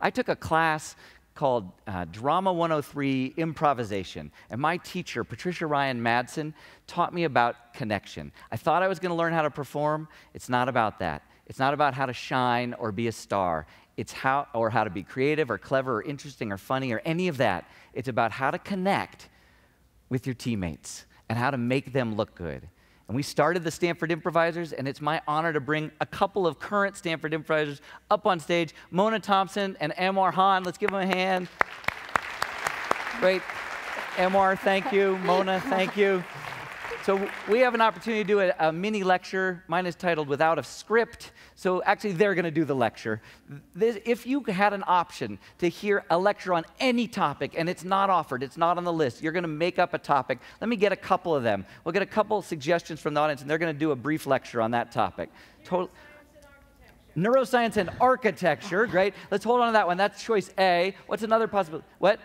I took a class called Drama 103 Improvisation. And my teacher, Patricia Ryan Madsen, taught me about connection. I thought I was going to learn how to perform. It's not about that. It's not about how to shine or be a star. It's how to be creative or clever or interesting or funny or any of that. It's about how to connect with your teammates and how to make them look good. And we started the Stanford Improvisers, and it's my honor to bring a couple of current Stanford Improvisers up on stage, Mona Thompson and Anwar Han. Let's give them a hand. Great. Anwar, thank you. Mona, thank you. So we have an opportunity to do a mini lecture. Mine is titled Without a Script. So actually, they're going to do the lecture. If you had an option to hear a lecture on any topic, and it's not offered, it's not on the list, you're going to make up a topic. Let me get a couple of them. We'll get a couple suggestions from the audience, and they're going to do a brief lecture on that topic. Neuroscience and architecture. Great. Let's hold on to that one. That's choice A. What's another possibility? What?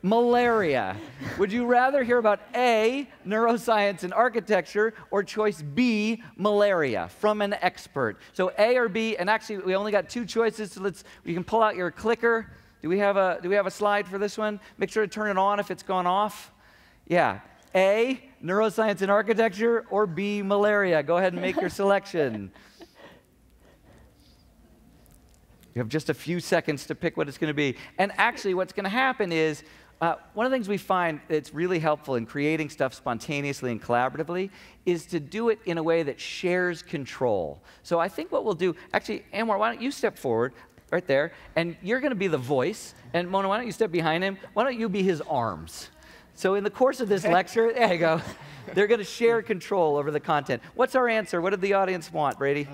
Malaria. Would you rather hear about A, neuroscience and architecture, or choice B, malaria, from an expert? So A or B, and actually we only got two choices, so you can pull out your clicker. Do we have a slide for this one? Make sure to turn it on if it's gone off. Yeah. A, neuroscience and architecture, or B, malaria. Go ahead and make your selection. You have just a few seconds to pick what it's going to be. And actually, what's going to happen is, one of the things we find that's really helpful in creating stuff spontaneously and collaboratively is to do it in a way that shares control. So I think what we'll do, actually, Anwar, why don't you step forward right there, and you're going to be the voice. And Mona, why don't you step behind him? Why don't you be his arms? So in the course of this lecture, there you go, they're going to share control over the content. What's our answer? What did the audience want, Brady?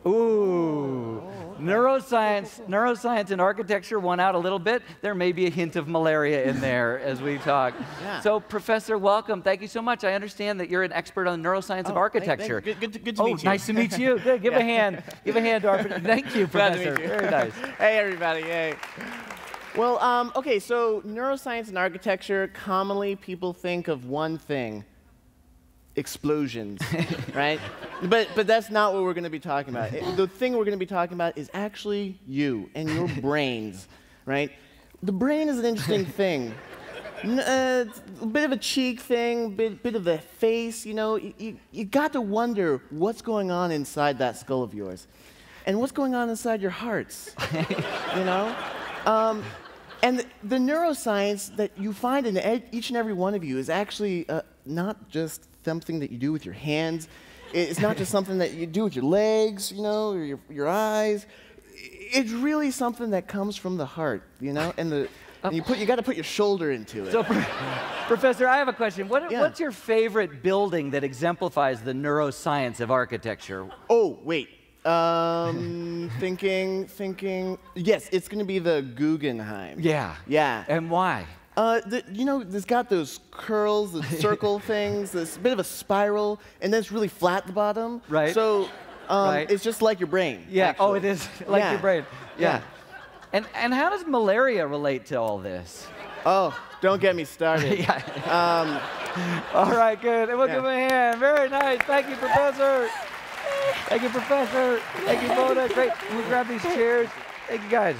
Ooh. Neuroscience and architecture won out a little bit. There may be a hint of malaria in there as we talk. Yeah. So, Professor, welcome. Thank you so much. I understand that you're an expert on neuroscience of architecture. Good to meet you. Nice to meet you. Good. Give a hand. Give a hand to our. Thank you, Professor. Glad to meet you. Very nice. Hey, everybody. Hey. Well, okay. So, neuroscience and architecture. Commonly, people think of one thing. Explosions, right? But that's not what we're going to be talking about. The thing we're going to be talking about is actually you and your brains, right? The brain is an interesting thing. A bit of a cheek thing, bit of a face, you know. You got to wonder what's going on inside that skull of yours. And what's going on inside your hearts, you know? And the neuroscience that you find in each and every one of you is actually not just something that you do with your hands. It's not just something that you do with your legs, you know, or your eyes. It's really something that comes from the heart, you know. And you got to put your shoulder into it. So, Professor, I have a question. What's your favorite building that exemplifies the neuroscience of architecture? Oh, wait. Thinking. Yes, it's going to be the Guggenheim. Yeah. Yeah. And why? You know, it's got those curls, the circle things, this bit of a spiral, and then it's really flat at the bottom. Right. So it's just like your brain. Yeah. Actually. Oh, it is like your brain. Yeah. And how does malaria relate to all this? Oh, don't get me started. All right, good. And we'll give him a hand. Very nice. Thank you, Professor. Thank you, Professor. Thank you, Mona. Great. Can we grab these chairs? Thank you, guys.